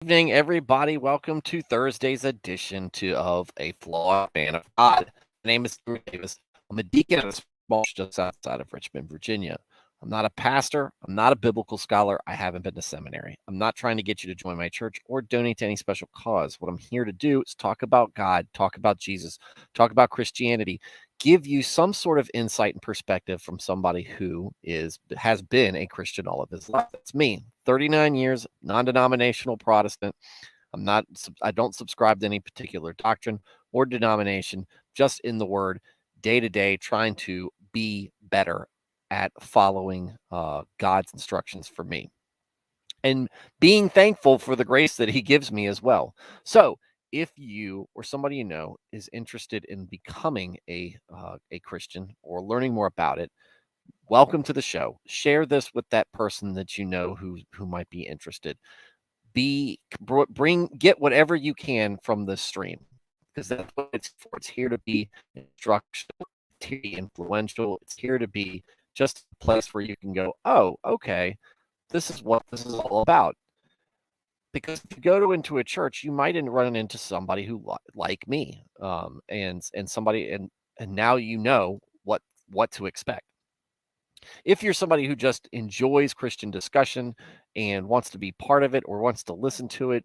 Evening, everybody. Welcome to Thursday's edition of A Flawed Man of God. My name is Stuart Davis. I'm a deacon at a small church just outside of Richmond, Virginia. I'm not a pastor. I'm not a biblical scholar. I haven't been to seminary. I'm not trying to get you to join my church or donate to any special cause. What I'm here to do is talk about God, talk about Jesus, talk about Christianity, give you some sort of insight and perspective from somebody who has been a Christian all of his life. That's me. 39 years, non-denominational Protestant. I don't subscribe to any particular doctrine or denomination, just in the word, day to day, trying to be better at following God's instructions for me and being thankful for the grace that he gives me as well. So, if you or somebody you know is interested in becoming a Christian or learning more about it, welcome to the show. Share this with that person that you know who might be interested. Get whatever you can from this stream, because that's what it's for. It's here to be instructional, it's here to be influential, it's here to be just a place where you can go, oh, okay, this is what this is all about. Because if you go into a church, you might run into somebody who like me, and somebody and now you know what to expect. If you're somebody who just enjoys Christian discussion and wants to be part of it or wants to listen to it,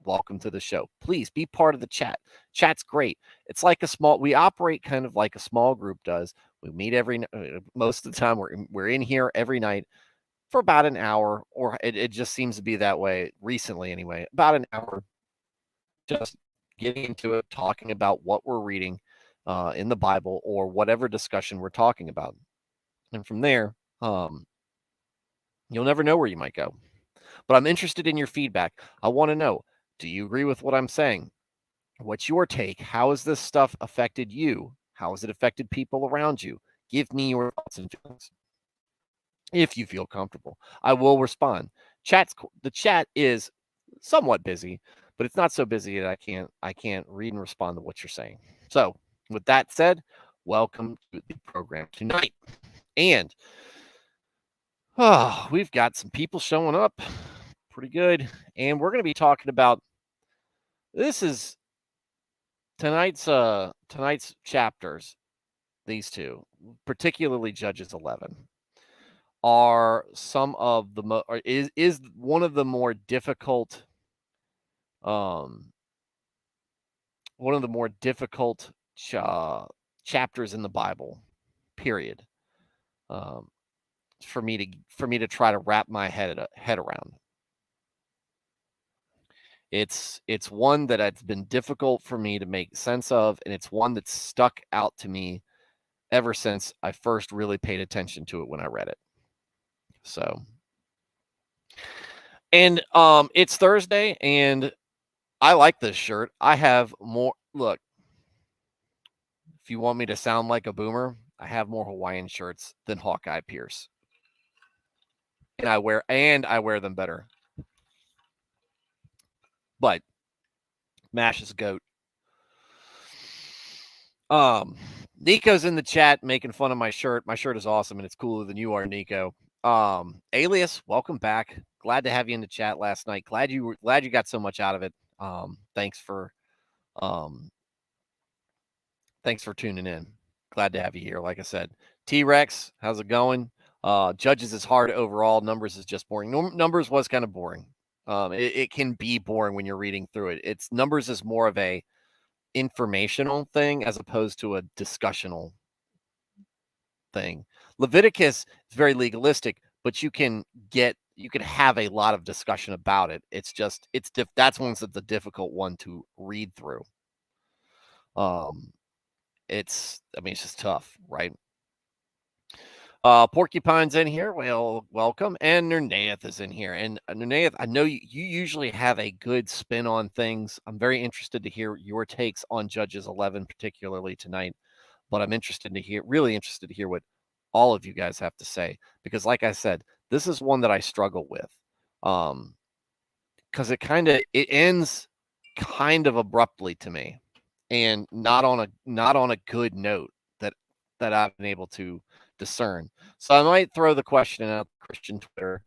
welcome to the show. Please be part of the chat. Chat's great. It's like we operate kind of like a small group does. We meet most of the time. We're in here every night for about an hour, or it just seems to be that way recently anyway. About an hour, just getting into it, talking about what we're reading in the Bible or whatever discussion we're talking about. And from there, you'll never know where you might go. But I'm interested in your feedback. I want to know, do you agree with what I'm saying? What's your take? How has this stuff affected you? How has it affected people around you? Give me your thoughts and feelings if you feel comfortable. I will respond. The chat is somewhat busy, but it's not so busy that I can't read and respond to what you're saying. So, with that said, welcome to the program tonight. And we've got some people showing up. Pretty good. And we're going to be talking about this is tonight's chapters, these two, particularly Judges 11, are some of the is one of the more difficult um one of the more difficult chapters in the Bible, period. Um for me to try to wrap my head around. It's one that it's been difficult for me to make sense of, and it's one that's stuck out to me ever since I first really paid attention to it when I read it. So, and it's Thursday, and I like this shirt. I have more. Look, if you want me to sound like a boomer, I have more Hawaiian shirts than Hawkeye Pierce, and I wear them better. But Mash is a goat. Um, Nico's in the chat making fun of my shirt. My shirt is awesome, and it's cooler than you are, Nico. Alias, welcome back. Glad to have you in the chat last night. Glad you got so much out of it. Thanks for um thanks for tuning in. Glad to have you here. Like I said, T-Rex, how's it going? Judges is hard overall. Numbers is just boring. Numbers was kind of boring. It can be boring when you're reading through it. It's Numbers is more of a informational thing as opposed to a discussional thing. Leviticus is very legalistic, but you can have a lot of discussion about it. That's one's the difficult one to read through. It's just tough, right? Porcupine's in here. Well, welcome. And Nernaeth is in here. And Nernaeth, I know you usually have a good spin on things. I'm very interested to hear your takes on Judges 11, particularly tonight. But I'm really interested to hear what all of you guys have to say. Because like I said, this is one that I struggle with. Because it ends kind of abruptly to me. And not on a good note that I've been able to discern. So I might throw the question out Christian Twitter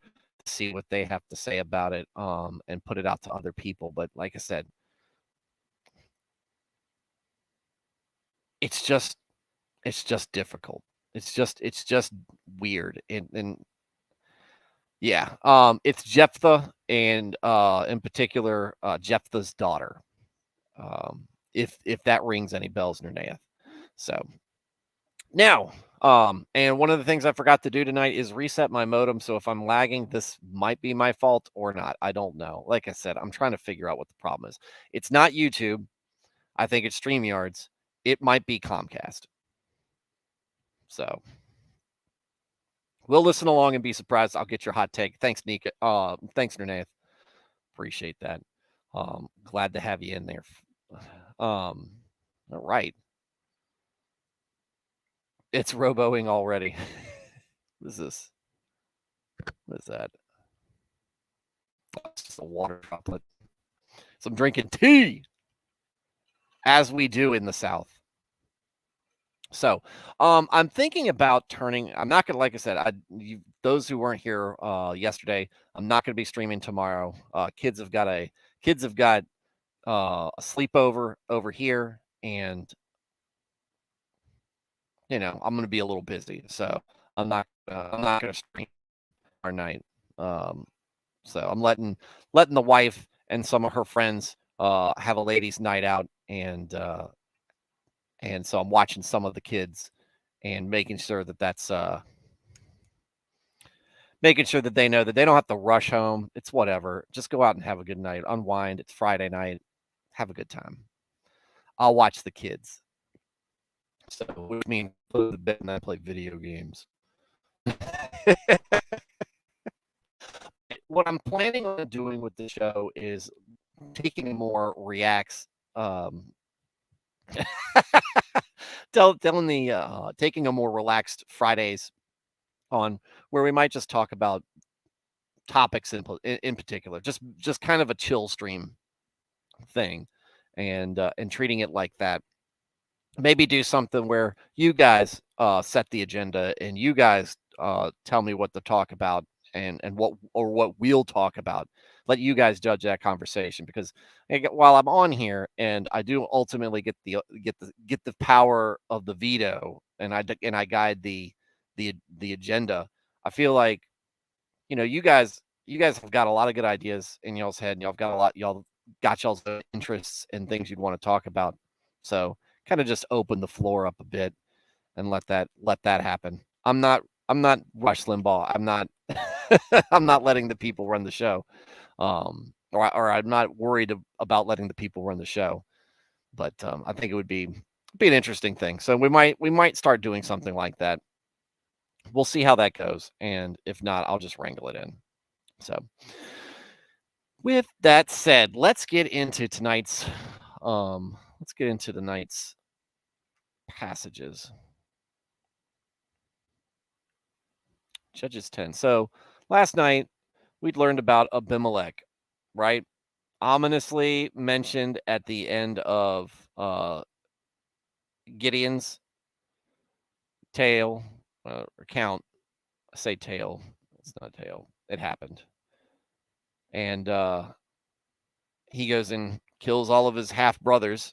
see what they have to say about it, and put it out to other people. But like I said, it's just difficult. It's just weird. And yeah, it's Jephthah and in particular Jephthah's daughter. If that rings any bells, Nernath. So now, and one of the things I forgot to do tonight is reset my modem. So if I'm lagging, this might be my fault or not. I don't know. Like I said, I'm trying to figure out what the problem is. It's not YouTube. I think it's StreamYards. It might be Comcast. So we'll listen along and be surprised. I'll get your hot take. Thanks, Nika. Thanks, Nernath. Appreciate that. Glad to have you in there. All right. It's roboing already. What is this? What is that? Oh, it's just a water droplet. So I'm drinking tea, as we do in the South. So I'm thinking about turning. I'm not gonna, like I said, those who weren't here yesterday, I'm not gonna be streaming tomorrow. Kids have got a sleepover over here, and I'm gonna be a little busy, so I'm not gonna stream our night. So I'm letting the wife and some of her friends have a ladies' night out, and so I'm watching some of the kids and making sure that making sure that they know that they don't have to rush home. It's whatever. Just go out and have a good night, unwind. It's Friday night. Have a good time. I'll watch the kids. So, which means go to the bed and then play video games. What I'm planning on doing with the show is taking more reacts. Taking a more relaxed Fridays on where we might just talk about topics in particular, just kind of a chill stream thing, and treating it like that. Maybe do something where you guys set the agenda and you guys tell me what to talk about, and what we'll talk about. Let you guys judge that conversation, because while I'm on here and I do ultimately get the power of the veto, and I guide the agenda, I feel like you guys have got a lot of good ideas in y'all's head, and y'all got y'all's interests and things you'd want to talk about. So kind of just open the floor up a bit and let that happen. I'm not Rush Limbaugh. I'm not I'm not letting the people run the show. Or I'm not worried about letting the people run the show. But I think it would be an interesting thing. So we might start doing something like that. We'll see how that goes, and if not, I'll just wrangle it in. So with that said, let's get into tonight's passages. Judges 10. So last night we'd learned about Abimelech, right? Ominously mentioned at the end of Gideon's tale account. I say tale. It's not a tale. It happened. And he goes and kills all of his half brothers.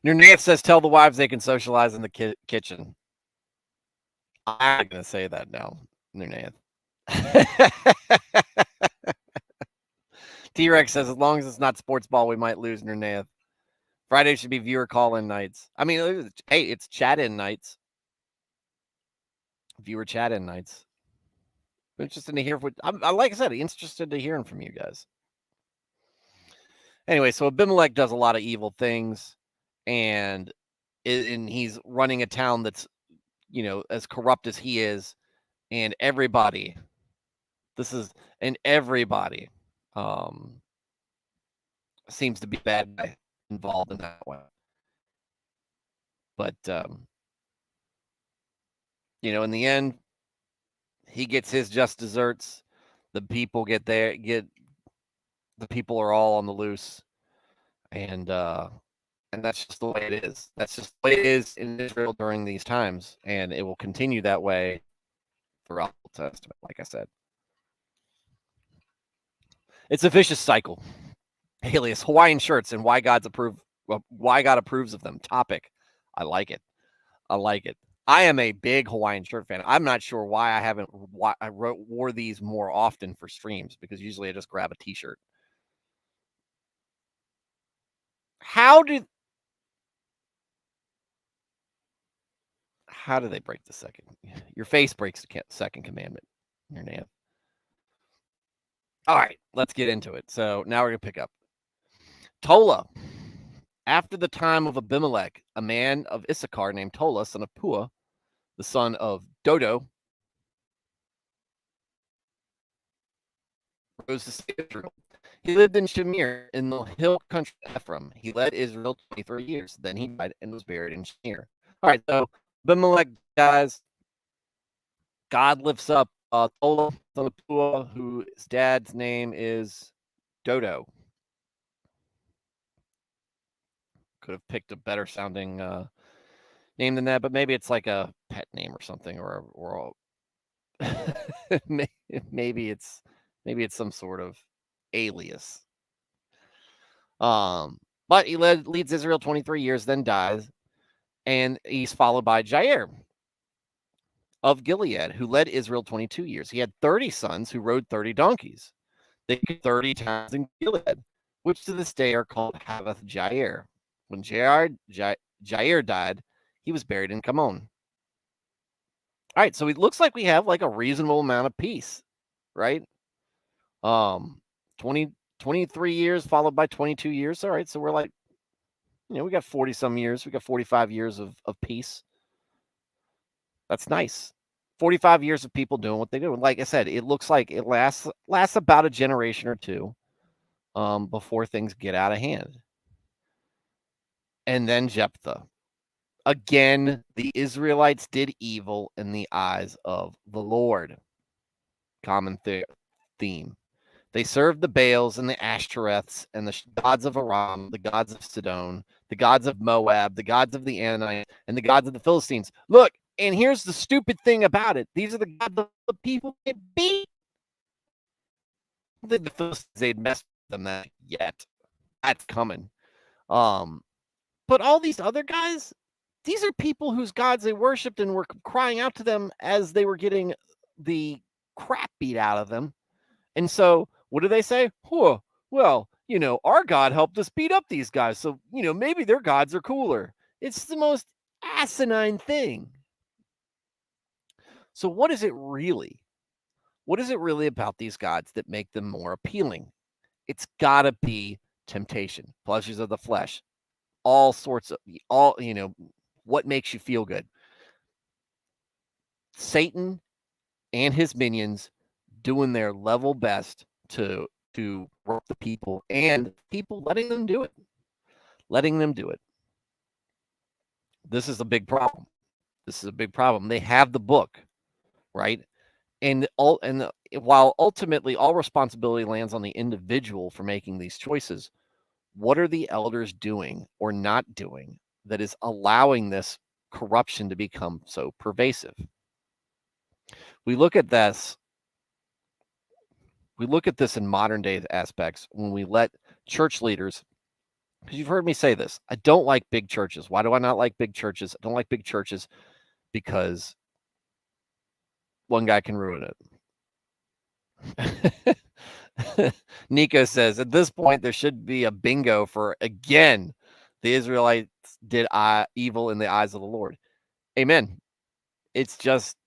Nernath says, tell the wives they can socialize in the kitchen. I'm not going to say that now, Nernath. T-Rex says, as long as it's not sports ball, we might lose, Nernath. Friday should be viewer call-in nights. I mean, hey, it's chat-in nights. Viewer chat-in nights. I'm interested to hear what, like I said, interested to hearing from you guys. Anyway, so Abimelech does a lot of evil things, and he's running a town that's, as corrupt as he is, and everybody seems to be bad guy involved in that way. But in the end, he gets his just desserts. The people the people are all on the loose, and And that's just the way it is. That's just the way it is in Israel during these times, and it will continue that way throughout the Old Testament, like I said. It's a vicious cycle. Alias Hawaiian shirts and why God approves of them. Topic. I like it. I like it. I am a big Hawaiian shirt fan. I'm not sure why I wore these more often for streams, because usually I just grab a t-shirt. How do they break the second? Your face breaks the second commandment. Your name. All right, let's get into it. So now we're going to pick up. Tola. After the time of Abimelech, a man of Issachar named Tola, son of Pua, the son of Dodo, rose to save Israel. He lived in Shamir in the hill country of Ephraim. He led Israel 23 years. Then he died and was buried in Shamir. All right, so Abimelech dies. God lifts up Tola, son of Pua, whose dad's name is Dodo. Could have picked a better sounding name than that, but maybe it's like a pet name or something, or maybe it's some sort of alias. But he leads Israel 23 years, then dies, and he's followed by Jair of Gilead, who led Israel 22 years. He had 30 sons who rode 30 donkeys. They had 30 towns in Gilead, which to this day are called Havoth Jair. When Jair died, he was buried in Kamon. All right, so it looks like we have like a reasonable amount of peace, right? 23 years followed by 22 years. All right, so we're like, we got 40 some years. We got 45 years of peace. That's nice. 45 years of people doing what they do. Like I said, it looks like it lasts about a generation or two before things get out of hand. And then Jephthah. Again, the Israelites did evil in the eyes of the Lord. Common theme. They served the Baals and the Ashtoreths and the gods of Aram, the gods of Sidon, the gods of Moab, the gods of the Ammonites, and the gods of the Philistines. Look, and here's the stupid thing about it. These are the gods of the people they beat. The Philistines, they'd messed with them that yet. That's coming. But all these other guys, these are people whose gods they worshipped and were crying out to them as they were getting the crap beat out of them. And so what do they say? Oh, well, our God helped us beat up these guys. So, maybe their gods are cooler. It's the most asinine thing. So what is it really? What is it really about these gods that make them more appealing? It's got to be temptation, pleasures of the flesh, all sorts of, what makes you feel good. Satan and his minions doing their level best to work the people, and people letting them do it. This is a big problem. They have the book, right? And while ultimately all responsibility lands on the individual for making these choices, what are the elders doing or not doing that is allowing this corruption to become so pervasive? We look at this in modern day aspects when we let church leaders, because you've heard me say this, I don't like big churches. Why do I not like big churches? I don't like big churches because one guy can ruin it. Nico says, at this point, there should be a bingo for, again, the Israelites did evil in the eyes of the Lord. Amen. It's just,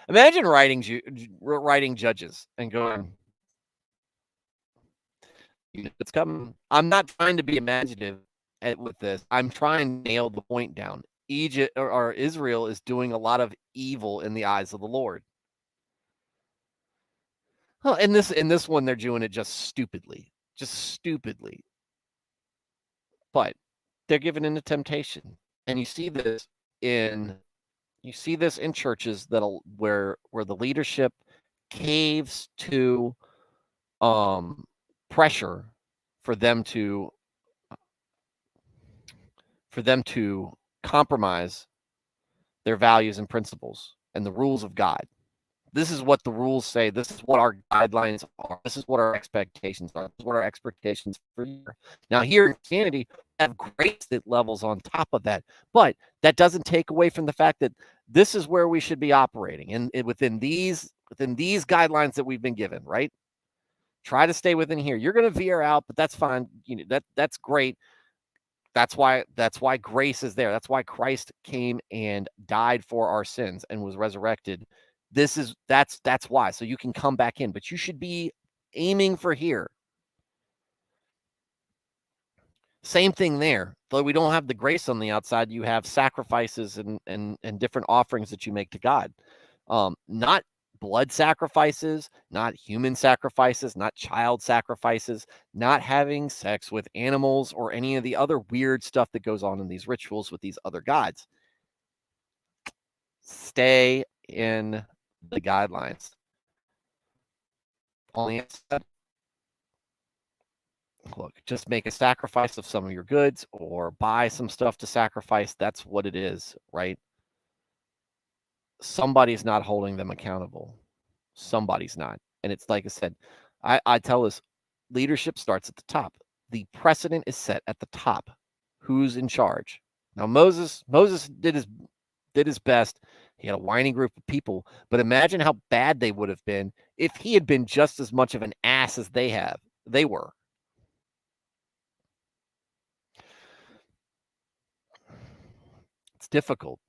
imagine writing judges and going, it's coming. I'm not trying to be imaginative with this. I'm trying to nail the point down. Egypt or Israel is doing a lot of evil in the eyes of the Lord. Well, in this one, they're doing it just stupidly. But they're given into temptation, and you see this in churches where the leadership caves to pressure for them to for them to compromise their values and principles and the rules of God. This is what the rules say. This is what our guidelines are. This is what our expectations are. This is what our expectations for here. Now, here in Christianity, we have grace that levels on top of that. But that doesn't take away from the fact that this is where we should be operating and within these guidelines that we've been given, right? Try to stay within here. You're going to veer out, but that's fine. That's great. That's why grace is there. That's why Christ came and died for our sins and was resurrected. That's why. So you can come back in, but you should be aiming for here. Same thing there. Though we don't have the grace on the outside, you have sacrifices and different offerings that you make to God. Not blood sacrifices, not human sacrifices, not child sacrifices, not having sex with animals or any of the other weird stuff that goes on in these rituals with these other gods. Stay in the guidelines. On the inside, look, just make a sacrifice of some of your goods or buy some stuff to sacrifice. That's what it is, right? Somebody's not holding them accountable. Somebody's not. And it's like I said, I tell us leadership starts at the top. The precedent is set at the top. Who's in charge? Now, Moses did his best. He had a whining group of people, but imagine how bad they would have been if he had been just as much of an ass as they were. It's difficult.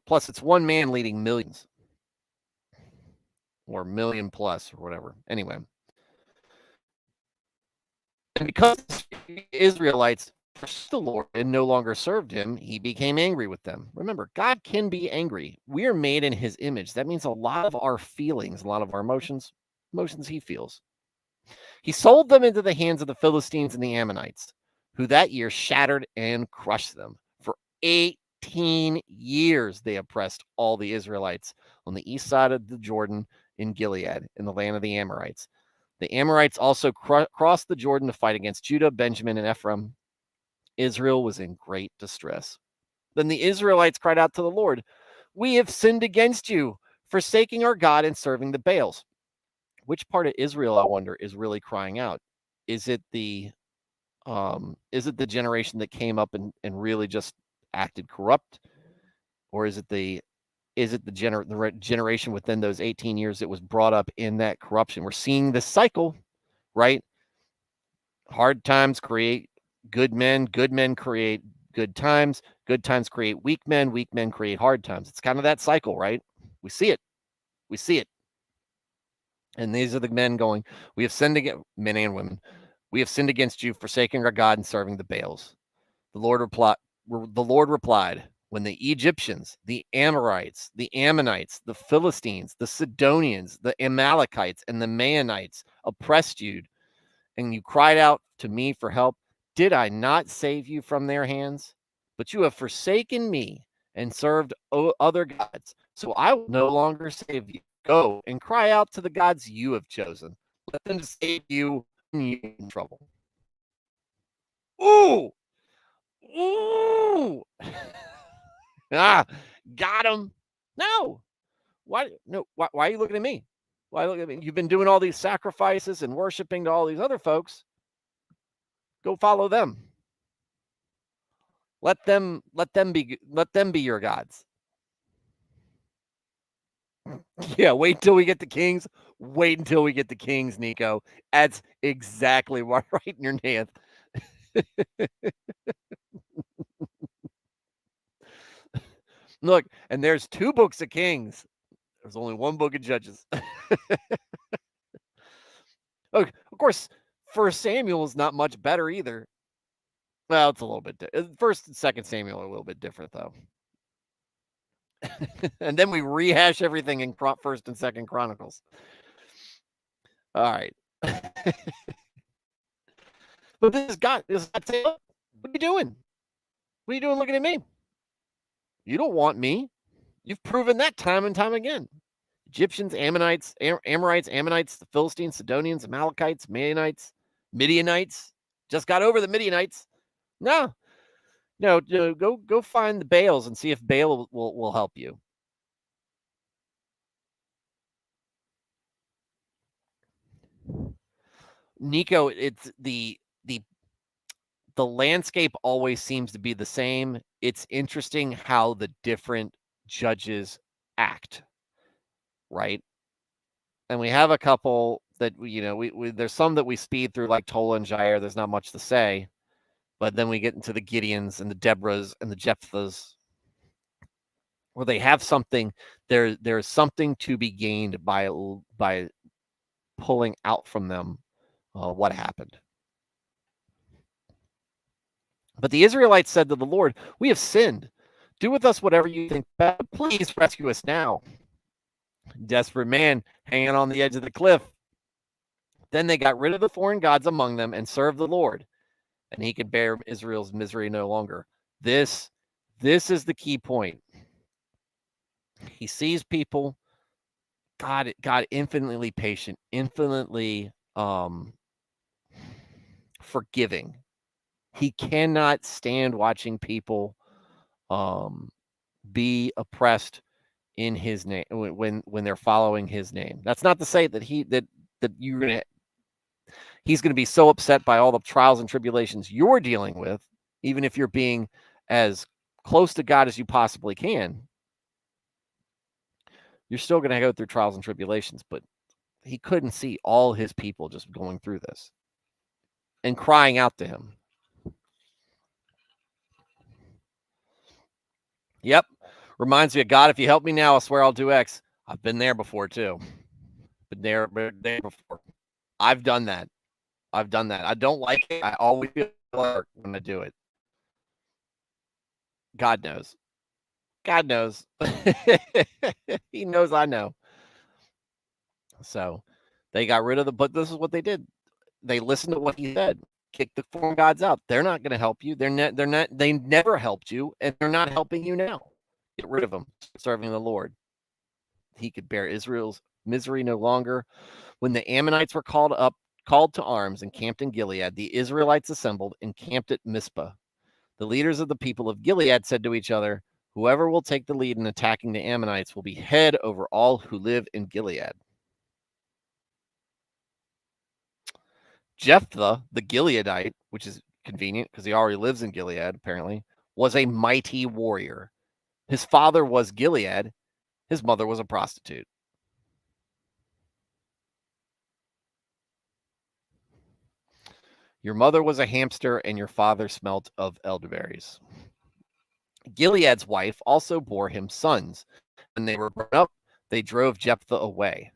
Plus, it's one man leading millions or million plus or whatever. Anyway. And because Israelites forsook the Lord and no longer served him, he became angry with them. Remember, God can be angry. We are made in his image. That means a lot of our feelings, a lot of our emotions he feels. He sold them into the hands of the Philistines and the Ammonites, who that year shattered and crushed them. For 18 years, they oppressed all the Israelites on the east side of the Jordan in Gilead, in the land of the Amorites. The Amorites also crossed the Jordan to fight against Judah, Benjamin, and Ephraim. Israel was in great distress. Then the Israelites cried out to the Lord, "We have sinned against you, forsaking our God and serving the Baals." Which part of Israel, I wonder, is really crying out? Is it the generation that came up and really just acted corrupt? Or is it the generation within those 18 years that was brought up in that corruption? We're seeing this cycle, right? Hard times create good men create good times create weak men create hard times. It's kind of that cycle, right? We see it. And these are the men going, "We have sinned against," men and women, "we have sinned against you, forsaking our God and serving the Baals." The Lord replied, "When the Egyptians, the Amorites, the Ammonites, the Philistines, the Sidonians, the Amalekites, and the Maonites oppressed you, and you cried out to me for help, did I not save you from their hands? But you have forsaken me and served other gods, so I will no longer save you. Go and cry out to the gods you have chosen. Let them save you when you're in trouble." Ooh! Got him. No. Why? No. Why are you looking at me? Why look at me? You've been doing all these sacrifices and worshiping to all these other folks. Go follow them. Let them be your gods. Yeah, wait until we get the kings. Wait until we get the kings, Nico. That's exactly right in your hand. Look, and there's 2 books of Kings. There's only 1 book of Judges. Okay, of course, First Samuel is not much better either. Well, it's a little bit. First and Second Samuel are a little bit different, though. And then we rehash everything in First and Second Chronicles. All right. But this God saying, "What are you doing? What are you doing looking at me? You don't want me. You've proven that time and time again." Egyptians, Ammonites, Amorites, Ammonites, the Philistines, Sidonians, Amalekites, Midianites. Just got over the Midianites. No. No, go find the Baals and see if Baal will help you. Nico, it's the landscape always seems to be the same. It's interesting how the different judges act, right? And we have a couple that we there's some that we speed through, like Tola and Jair. There's not much to say, but then we get into the Gideons and the Deborahs and the Jephthahs, where they have something. There's something to be gained by pulling out from them what happened. But the Israelites said to the Lord, "We have sinned. Do with us whatever you think best. Please rescue us now." Desperate man hanging on the edge of the cliff. Then they got rid of the foreign gods among them and served the Lord, and he could bear Israel's misery no longer. This is the key point. He sees people. God infinitely patient, infinitely forgiving. He cannot stand watching people be oppressed in his name when they're following his name. That's not to say that he's going to be so upset by all the trials and tribulations you're dealing with, even if you're being as close to God as you possibly can. You're still going to go through trials and tribulations, but he couldn't see all his people just going through this and crying out to him. Yep. Reminds me of God. If you help me now, I swear I'll do X. I've been there before too. Been there before. I've done that. I don't like it. I always feel alert when I do it. God knows. God knows. He knows I know. So they got rid of but this is what they did. They listened to what he said. Kick the foreign gods out. They're not going to help you. They never helped you, and they're not helping you now. Get rid of them. Serving the Lord. He could bear Israel's misery no longer. When the Ammonites were called to arms and camped in Gilead, the Israelites assembled and camped at Mizpah. The leaders of the people of Gilead said to each other, "Whoever will take the lead in attacking the Ammonites will be head over all who live in Gilead." Jephthah, the Gileadite, which is convenient because he already lives in Gilead, apparently, was a mighty warrior. His father was Gilead. His mother was a prostitute. Your mother was a hamster, and your father smelt of elderberries. Gilead's wife also bore him sons. When they were grown up, they drove Jephthah away.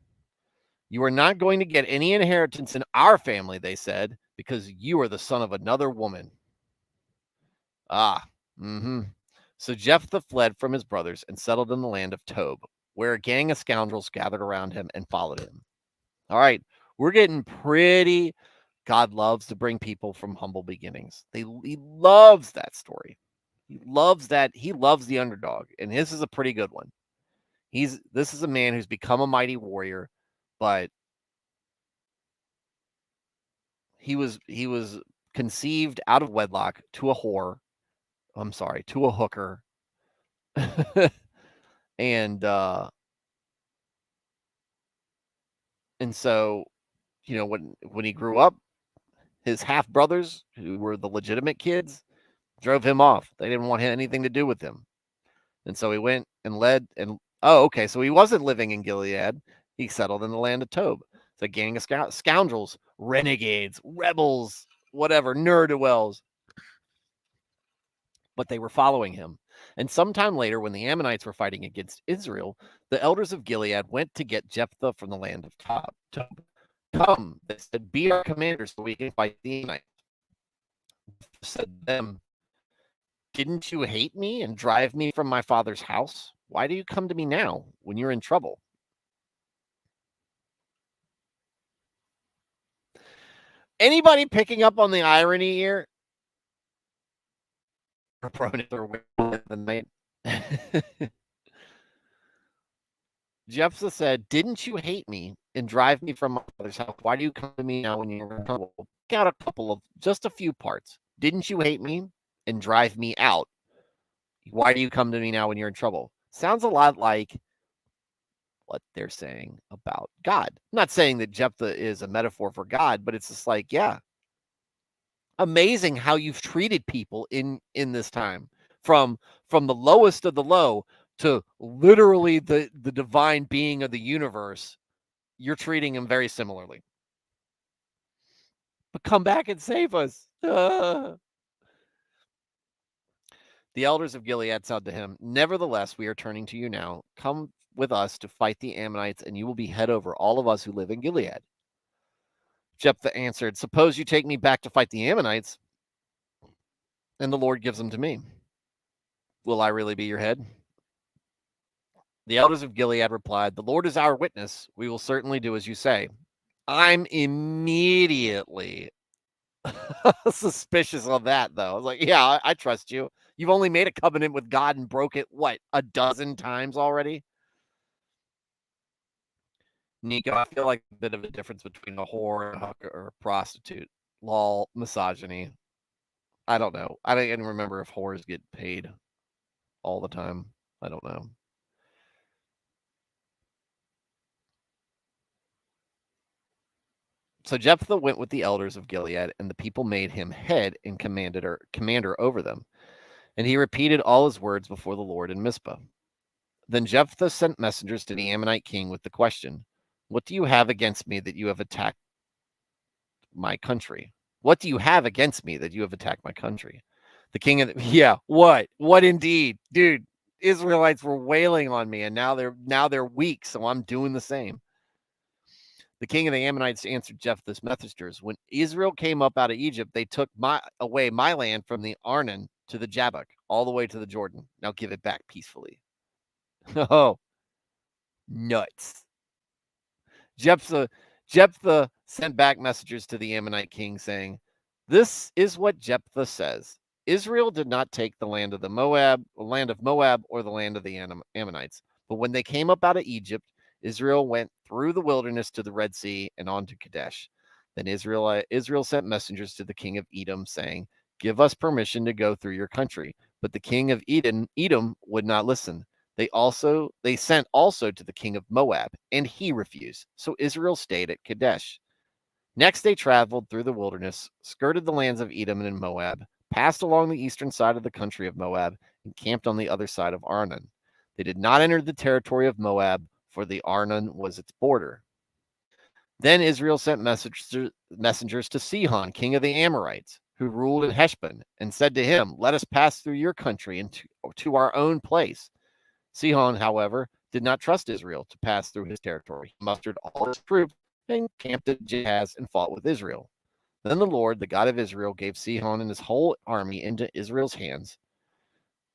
"You are not going to get any inheritance in our family," they said, "because you are the son of another woman." Ah, So Jephthah fled from his brothers and settled in the land of Tob, where a gang of scoundrels gathered around him and followed him. All right, we're getting pretty. God loves to bring people from humble beginnings. He loves that story. He loves that. He loves the underdog, and this is a pretty good one. This is a man who's become a mighty warrior, but he was conceived out of wedlock to a whore. I'm sorry, to a hooker. and so, when he grew up, his half brothers, who were the legitimate kids, drove him off. They didn't want anything to do with him. And so he went and led and okay, so he wasn't living in Gilead. He settled in the land of Tob. It's a gang of scoundrels, renegades, rebels, whatever, ne'er-do-wells. But they were following him. And sometime later, when the Ammonites were fighting against Israel, the elders of Gilead went to get Jephthah from the land of Tob. "Come," they said, "be our commander so we can fight the Ammonites." Said to them, "Didn't you hate me and drive me from my father's house? Why do you come to me now when you're in trouble?" Anybody picking up on the irony here? Prone to the night. Jephthah said, "Didn't you hate me and drive me from my father's house? Why do you come to me now when you're in trouble?" Got a couple of just a few parts. "Didn't you hate me?" and drive me out. Why do you come to me now when you're in trouble? Sounds a lot like what they're saying about God. I'm not saying that Jephthah is a metaphor for God, but it's just like, yeah, amazing how you've treated people in this time, from the lowest of the low to literally the divine being of the universe. You're treating him very similarly. But come back and save us. The elders of Gilead said to him, "Nevertheless, we are turning to you now. Come with us to fight the Ammonites, and you will be head over all of us who live in Gilead." Jephthah answered, "Suppose you take me back to fight the Ammonites, and the Lord gives them to me. Will I really be your head?" The elders of Gilead replied, "The Lord is our witness. We will certainly do as you say." I'm immediately suspicious of that, though. I was like, yeah, I trust you. You've only made a covenant with God and broke it, what, a dozen times already? Nico, I feel like a bit of a difference between a whore and a hooker or a prostitute. Lol, misogyny. I don't know. I don't even remember if whores get paid all the time. I don't know. So Jephthah went with the elders of Gilead, and the people made him head and commander over them. And he repeated all his words before the Lord in Mizpah. Then Jephthah sent messengers to the Ammonite king with the question, "What do you have against me that you have attacked my country? What do you have against me that you have attacked my country?" The king of the, yeah, what? What indeed? Dude, Israelites were wailing on me, and now they're weak, so I'm doing the same. The king of the Ammonites answered Jephthah's messengers, "When Israel came up out of Egypt, they took away my land from the Arnon to the Jabbok, all the way to the Jordan. Now give it back peacefully." Oh, nuts. Jephthah, Jephthah sent back messengers to the Ammonite king saying, "This is what Jephthah says. Israel did not take the land of Moab or the land of the Ammonites. But when they came up out of Egypt, Israel went through the wilderness to the Red Sea and on to Kadesh. Then Israel sent messengers to the king of Edom saying, 'Give us permission to go through your country.' But the king of Edom would not listen. They sent also to the king of Moab, and he refused. So Israel stayed at Kadesh. Next they traveled through the wilderness, skirted the lands of Edom and Moab, passed along the eastern side of the country of Moab, and camped on the other side of Arnon. They did not enter the territory of Moab, for the Arnon was its border. Then Israel sent messengers to Sihon, king of the Amorites, who ruled in Heshbon, and said to him, "Let us pass through your country and to our own place." Sihon, however, did not trust Israel to pass through his territory. He mustered all his troops and camped at Jahaz and fought with Israel. Then the Lord, the God of Israel, gave Sihon and his whole army into Israel's hands,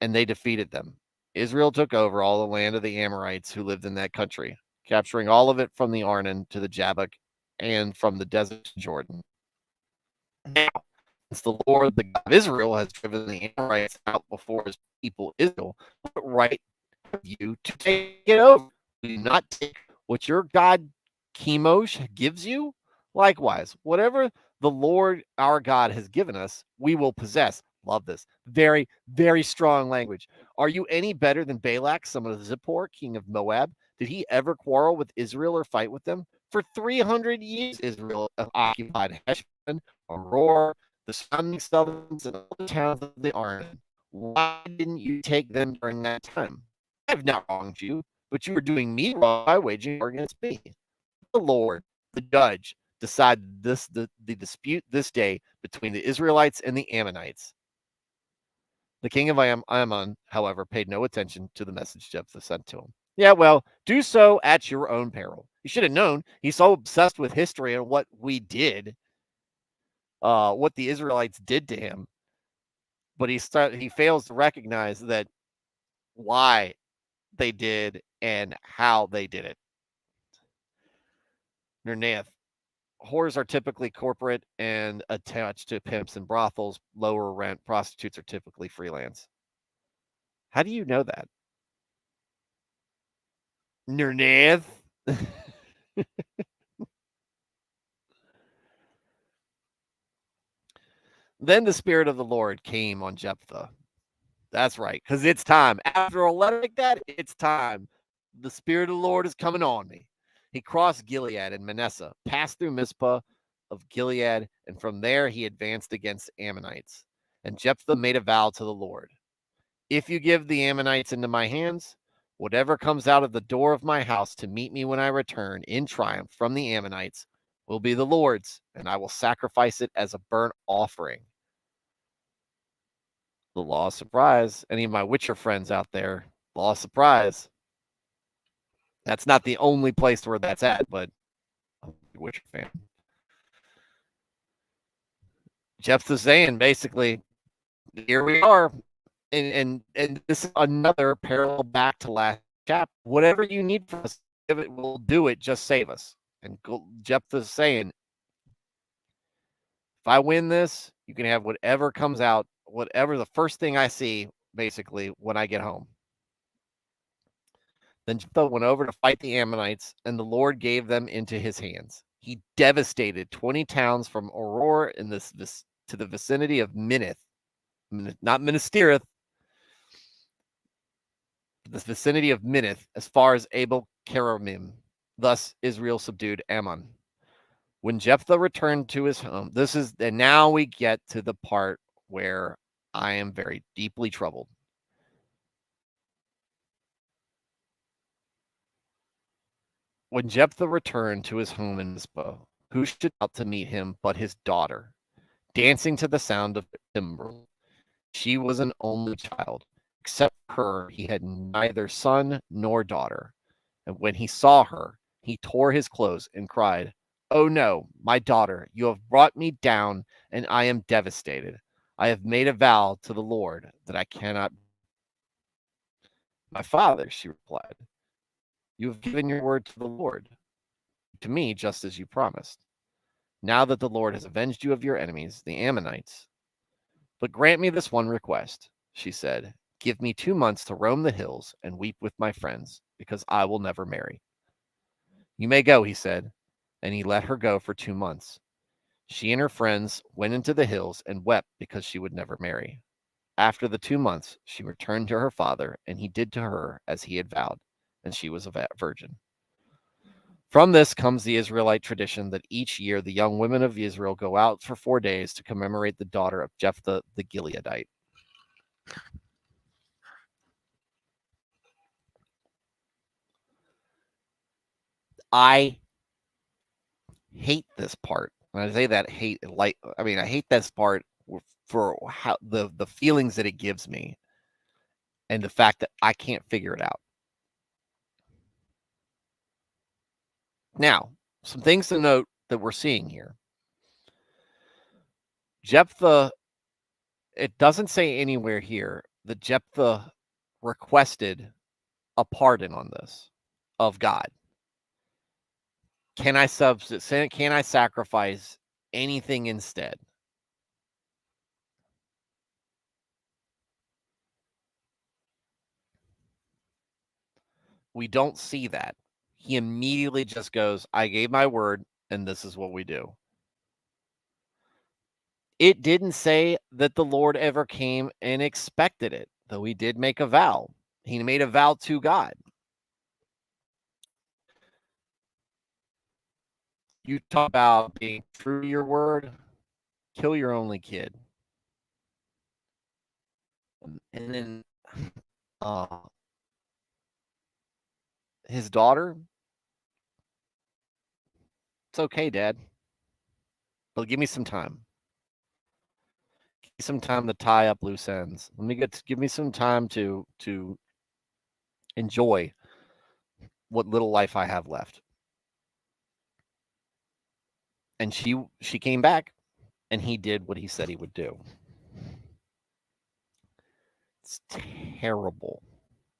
and they defeated them. Israel took over all the land of the Amorites who lived in that country, capturing all of it from the Arnon to the Jabbok and from the desert to Jordan. Now, since the Lord, the God of Israel, has driven the Amorites out before his people Israel, what right you to take it over? Do not take what your God Chemosh gives you. Likewise, whatever the Lord our God has given us, we will possess. Love this. Very, very strong language. Are you any better than Balak, son of Zippor, king of Moab? Did he ever quarrel with Israel or fight with them? For 300 years, Israel occupied Heshbon, Aroer, the surrounding settlements, and all the towns of the Arnon. Why didn't you take them during that time? I have not wronged you, but you are doing me wrong by waging war against me. The Lord, the judge, decided the dispute this day between the Israelites and the Ammonites. The king of Ammon, however, paid no attention to the message Jephthah sent to him. Yeah, well, do so at your own peril. You should have known. He's so obsessed with history and what we did, what the Israelites did to him, but he fails to recognize that why they did and how they did it. Nernath. Whores are typically corporate and attached to pimps and brothels. Lower rent prostitutes are typically freelance. How do you know that? Nernath. Then the Spirit of the Lord came on Jephthah. That's right, because it's time. After a letter like that, it's time. The Spirit of the Lord is coming on me. He crossed Gilead and Manasseh, passed through Mizpah of Gilead, and from there he advanced against Ammonites. And Jephthah made a vow to the Lord. If you give the Ammonites into my hands, whatever comes out of the door of my house to meet me when I return in triumph from the Ammonites will be the Lord's, and I will sacrifice it as a burnt offering. The law of surprise. Any of my Witcher friends out there, law of surprise. That's not the only place where that's at, but I'm a Witcher fan. Jephthah's saying basically, here we are. And this is another parallel back to last chapter. Whatever you need from us, we'll do it. Just save us. And Jephthah's saying, if I win this, you can have whatever comes out, whatever the first thing I see, basically, when I get home. Then Jephthah went over to fight the Ammonites, and the Lord gave them into his hands. He devastated 20 towns from Aurora in this to the vicinity of Minnith, not Ministirith, the vicinity of Minnith, as far as Abel Keramim. Thus Israel subdued Ammon. When Jephthah returned to his home, and now we get to the part where I am very deeply troubled. When Jephthah returned to his home in Mizpah, who should out to meet him but his daughter, dancing to the sound of timbrel? She was an only child. Except her, he had neither son nor daughter. And when he saw her, he tore his clothes and cried, "Oh no, my daughter, you have brought me down, and I am devastated. I have made a vow to the Lord that I cannot." "My father," she replied, "you have given your word to the Lord, to me just as you promised. Now that the Lord has avenged you of your enemies, the Ammonites. But grant me this one request," she said. "Give me 2 months to roam the hills and weep with my friends, because I will never marry." "You may go," he said, and he let her go for 2 months. She and her friends went into the hills and wept because she would never marry. After the 2 months, she returned to her father, and he did to her as he had vowed, and she was a virgin. From this comes the Israelite tradition that each year the young women of Israel go out for 4 days to commemorate the daughter of Jephthah the Gileadite. I hate this part. When I say that hate, I hate this part for how the feelings that it gives me, and the fact that I can't figure it out. Now, some things to note that we're seeing here. Jephthah, it doesn't say anywhere here that Jephthah requested a pardon on this of God. Can I sacrifice anything instead? We don't see that. He immediately just goes, "I gave my word, and this is what we do." It didn't say that the Lord ever came and expected it, though he did make a vow. He made a vow to God. You talk about being true to your word, kill your only kid. And then uh, his daughter, it's okay, Dad, but give me some time. Give me some time to tie up loose ends. Give me some time to enjoy what little life I have left. And she came back, and he did what he said he would do. It's terrible,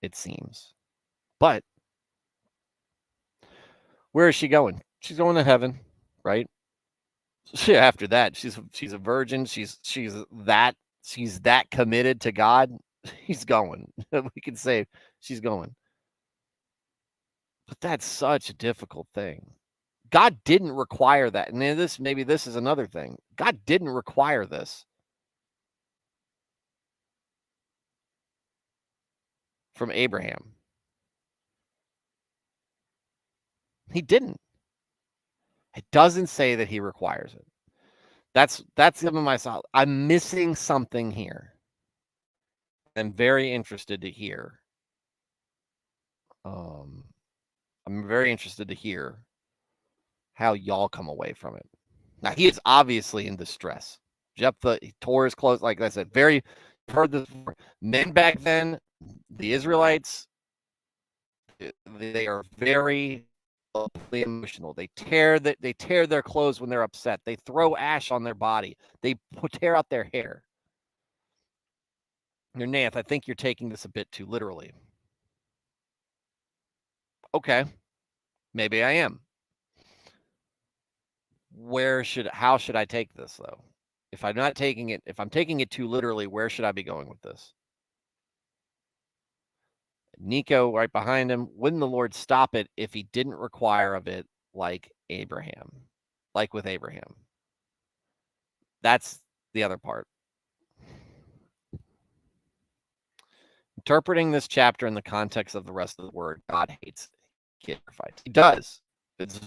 it seems. But where is she going? She's going to heaven, right? After that, she's a virgin. She's that committed to God. He's going. We can say she's going. But that's such a difficult thing. God didn't require that. And this is another thing. God didn't require this. from Abraham. He didn't. It doesn't say that he requires it. That's giving myself. I'm missing something here. I'm very interested to hear. I'm very interested to hear how y'all come away from it. Now he is obviously in distress. Jephthah tore his clothes, like I said. Very heard this before. Men back then, the Israelites, they are very emotional. They tear their clothes when they're upset. They throw ash on their body. They tear out their hair. Nath, I think you're taking this a bit too literally. Okay, maybe I am. How should I take this though? If I'm taking it too literally, where should I be going with this? Nico right behind him. Wouldn't the Lord stop it if he didn't require of it like Abraham? Like with Abraham. That's the other part. Interpreting this chapter in the context of the rest of the word, God hates sacrifice. He does. It's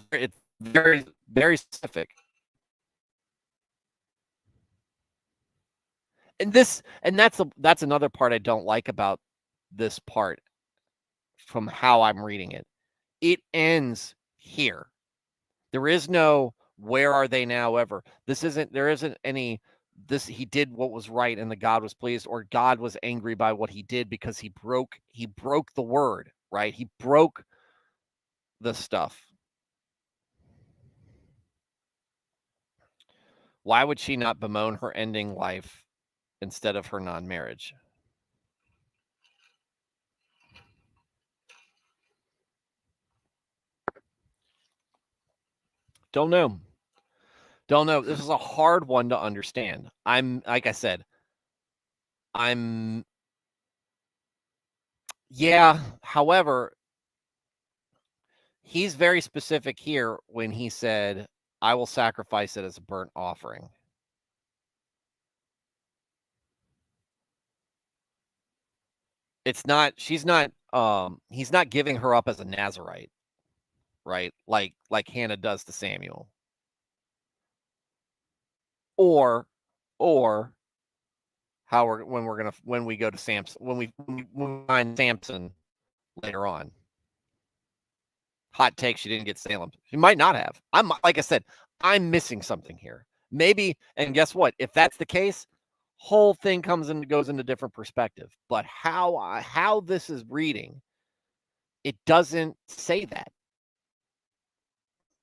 very, very specific. And that's another part I don't like about this part from how I'm reading it. It ends here. There is no where are they now ever. There isn't any he did what was right and the God was pleased, or God was angry by what he did because he broke the word, right? He broke the stuff. Why would she not bemoan her ending life instead of her non-marriage? Don't know. Don't know. This is a hard one to understand. Like I said, yeah. However, he's very specific here when he said, I will sacrifice it as a burnt offering. It's not, he's not giving her up as a Nazarite, right? Like Hannah does to Samuel. Or how when we go to Samson, when we find Samson later on. Hot take, she didn't get Salem. She might not have. Like I said, I'm missing something here. Maybe, and guess what? If that's the case, whole thing goes into different perspective. But how this is reading, it doesn't say that.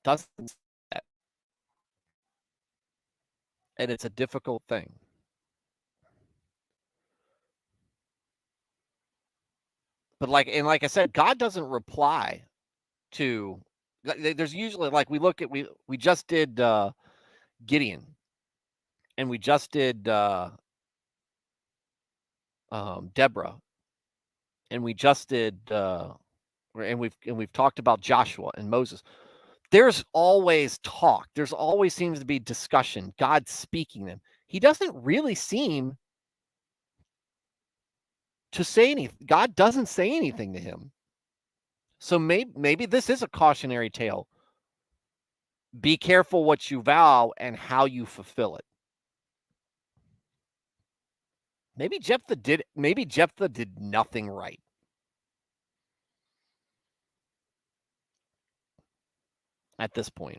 Doesn't say that. And it's a difficult thing. But like I said, God doesn't reply to. There's usually like we just did Gideon, and we just did Deborah, and we just did and we've talked about Joshua and Moses. There's always talk. There's always seems to be discussion. God speaking them. He doesn't really seem to say anything. God doesn't say anything to him. So maybe this is a cautionary tale. Be careful what you vow and how you fulfill it. Maybe Jephthah did nothing right. At this point.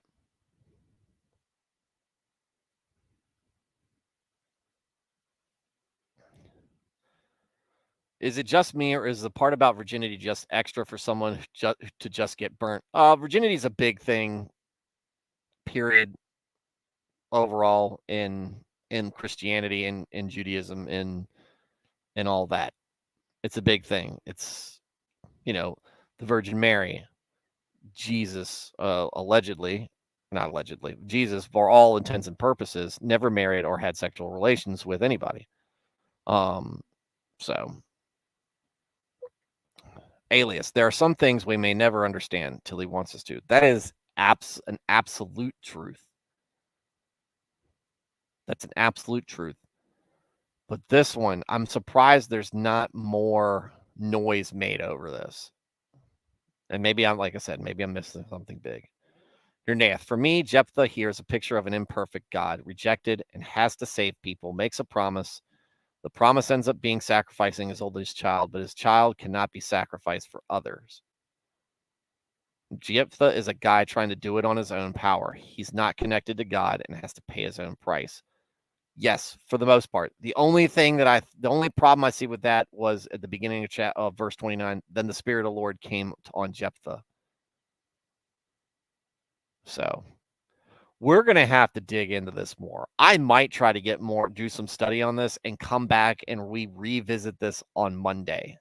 Is it just me, or is the part about virginity just extra for someone to just get burnt? Virginity is a big thing, period, overall in Christianity and in Judaism and all that. It's a big thing. It's the Virgin Mary, Jesus, not allegedly, Jesus, for all intents and purposes, never married or had sexual relations with anybody. So Alias, there are some things we may never understand till he wants us to. That is an absolute truth. That's an absolute truth. But this one, I'm surprised there's not more noise made over this. And maybe I'm, like I said, maybe I'm missing something big. Your Nath. For me, Jephthah here is a picture of an imperfect God, rejected and has to save people, makes a promise. The promise ends up being sacrificing his oldest child, but his child cannot be sacrificed for others. Jephthah is a guy trying to do it on his own power. He's not connected to God and has to pay his own price. Yes, for the most part. The only problem I see with that was at the beginning of verse 29. Then the Spirit of the Lord came on Jephthah. So we're going to have to dig into this more. I might try to do some study on this and come back and revisit this on Monday.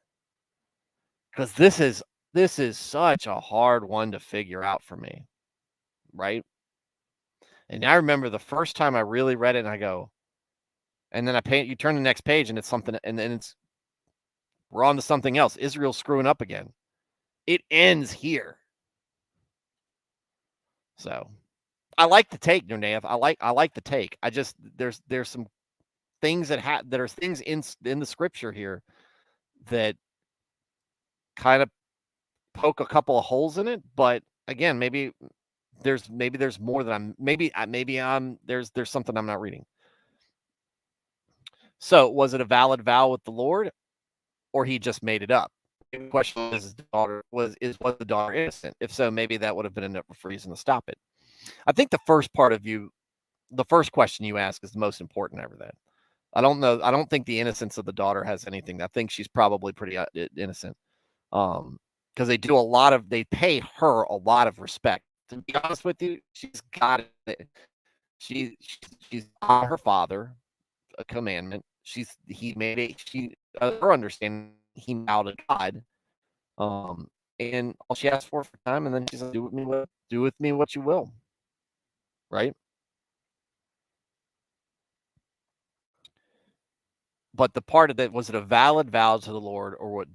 Because this is such a hard one to figure out for me. Right? And I remember the first time I really read it and I go, and then you turn the next page and it's something, and then we're on to something else. Israel's screwing up again. It ends here. So I like the take, Nunav. I like the take. I just there's some things that are things in the scripture here that kind of poke a couple of holes in it. But again, maybe there's more that there's something I'm not reading. So was it a valid vow with the Lord, or he just made it up? The question is, was the daughter innocent? If so, maybe that would have been enough reason to stop it. I think the first question you ask is the most important ever. That I don't know. I don't think the innocence of the daughter has anything. I think she's probably pretty innocent. Because they pay her a lot of respect. To be honest with you, she's got it. She's on her father a commandment. Her understanding he vowed to God. And all she asked for time, and then she's like, do with me what you will. Right? But the part of that, was it a valid vow to the Lord, or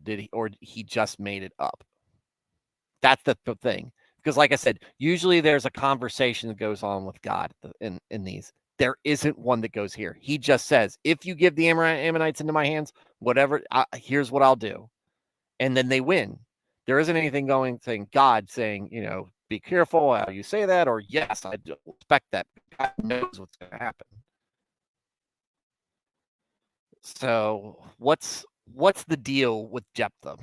he just made it up? That's the thing. Because like I said, usually there's a conversation that goes on with God in these. There isn't one that goes here. He just says, if you give the Ammonites into my hands, here's what I'll do. And then they win. There isn't anything God saying, be careful how you say that, or yes, I expect that. God knows what's going to happen. So what's the deal with Jephthah?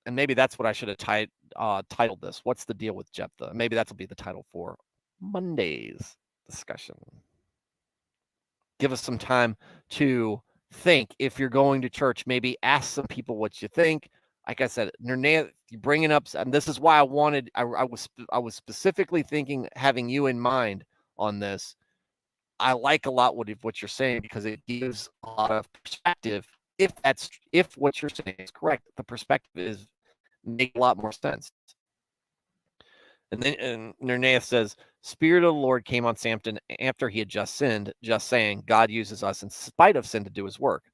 And maybe that's what I should have titled this. What's the deal with Jephthah? Maybe that'll be the title for Monday's discussion. Give us some time to think. If you're going to church, maybe ask some people what you think. Like I said, you're bringing up, and this is why I was specifically thinking, having you in mind on this. I like a lot what you're saying, because it gives a lot of perspective. If what you're saying is correct, the perspective make a lot more sense. And then Nerneus says, Spirit of the Lord came on Samson after he had just sinned, just saying, God uses us in spite of sin to do his work.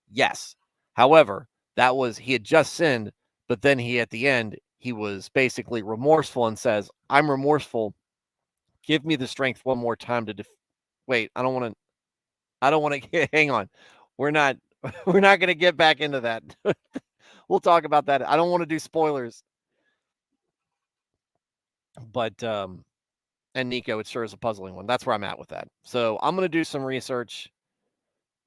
Yes. However, he had just sinned, but then at the end, he was basically remorseful and says, I'm remorseful. Give me the strength one more time to wait. I don't want to hang on. We're not going to get back into that. We'll talk about that. I don't want to do spoilers. But and Nico, it sure is a puzzling one. That's where I'm at with that. So I'm going to do some research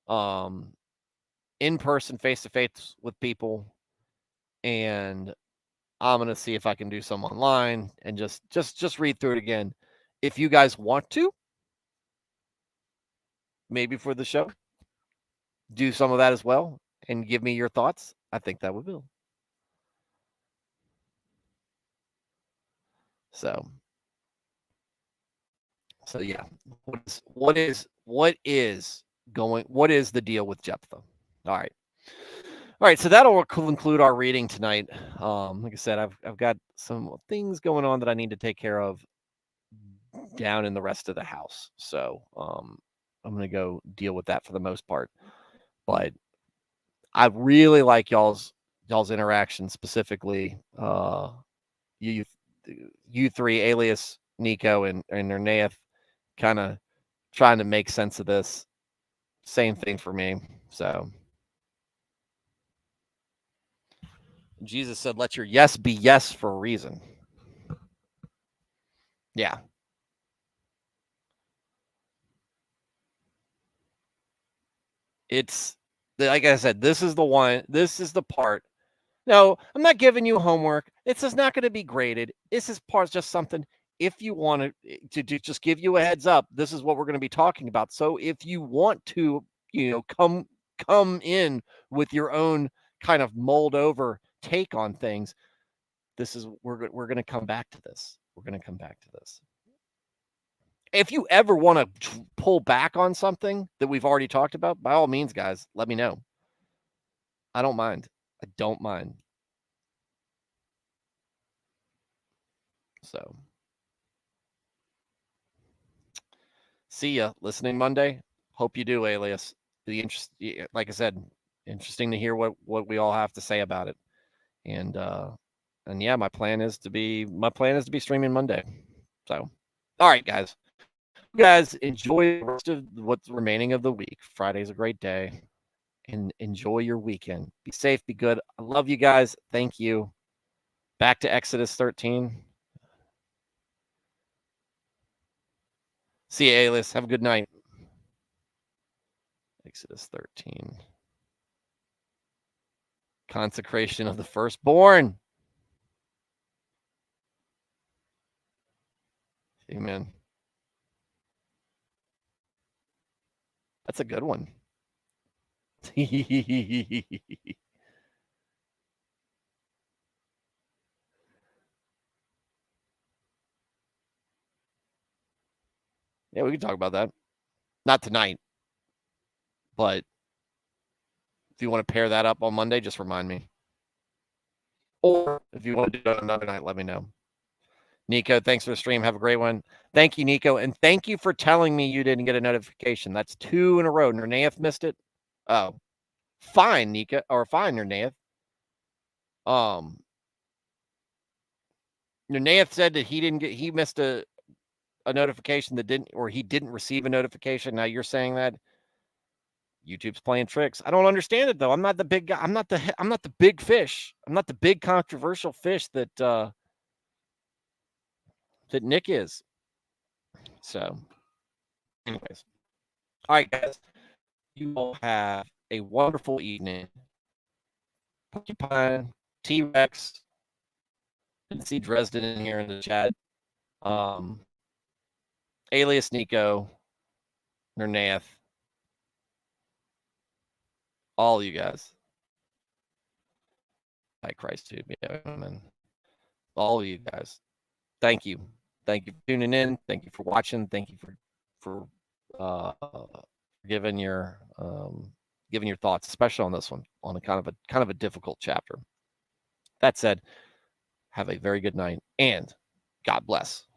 in person, face to face with people, and I'm going to see if I can do some online and just read through it again. If you guys want to, maybe for the show, do some of that as well and give me your thoughts. I think that would be. So yeah, what is the deal with Jephthah? All right, so that'll conclude our reading tonight. Like I said, I've got some things going on that I need to take care of down in the rest of the house. So I'm going to go deal with that for the most part. But I really like y'all's interaction, specifically you three, alias Nico and Nerneath, kind of trying to make sense of this. Same thing for me. So Jesus said, let your yes be yes for a reason. Yeah. It's like I said, this is the part. No, I'm not giving you homework. This is not going to be graded. This is just something. If you want to just give you a heads up, this is what we're going to be talking about. So if you want to, come in with your own kind of mold over take on things, we're going to come back to this. We're going to come back to this. If you ever want to pull back on something that we've already talked about, by all means, guys, let me know. I don't mind. I don't mind. So, see ya. Listening Monday. Hope you do, Alias. Like I said, interesting to hear what we all have to say about it. And yeah, my plan is to be streaming Monday. So, all right, guys. You guys enjoy the rest of what's remaining of the week. Friday's a great day. And enjoy your weekend. Be safe, be good. I love you guys. Thank you. Back to Exodus 13. See you, Alias. Have a good night. Exodus 13. Consecration of the firstborn. Amen. That's a good one. Yeah, we can talk about that. Not tonight, but if you want to pair that up on Monday, just remind me. Or if you want to do it another night, let me know. Nico, thanks for the stream. Have a great one. Thank you, Nico. And thank you for telling me you didn't get a notification. That's 2 in a row. Nernaeth missed it. Oh, fine, Nico. Or fine, Nernaeth. Nernaeth said that he missed a notification he didn't receive a notification. Now you're saying that YouTube's playing tricks. I don't understand it though. I'm not the big guy. I'm not the big fish. I'm not the big controversial fish that Nick is. So, anyways, all right, guys. You all have a wonderful evening. Porcupine, T-Rex. Didn't see Dresden in here in the chat. Alias Nico, Nernath, all you guys. By Christ, dude. Yeah, man. All of you guys. Thank you. Thank you for tuning in. Thank you for watching. Thank you for giving your thoughts, especially on this one, on a kind of a difficult chapter. That said, have a very good night and God bless.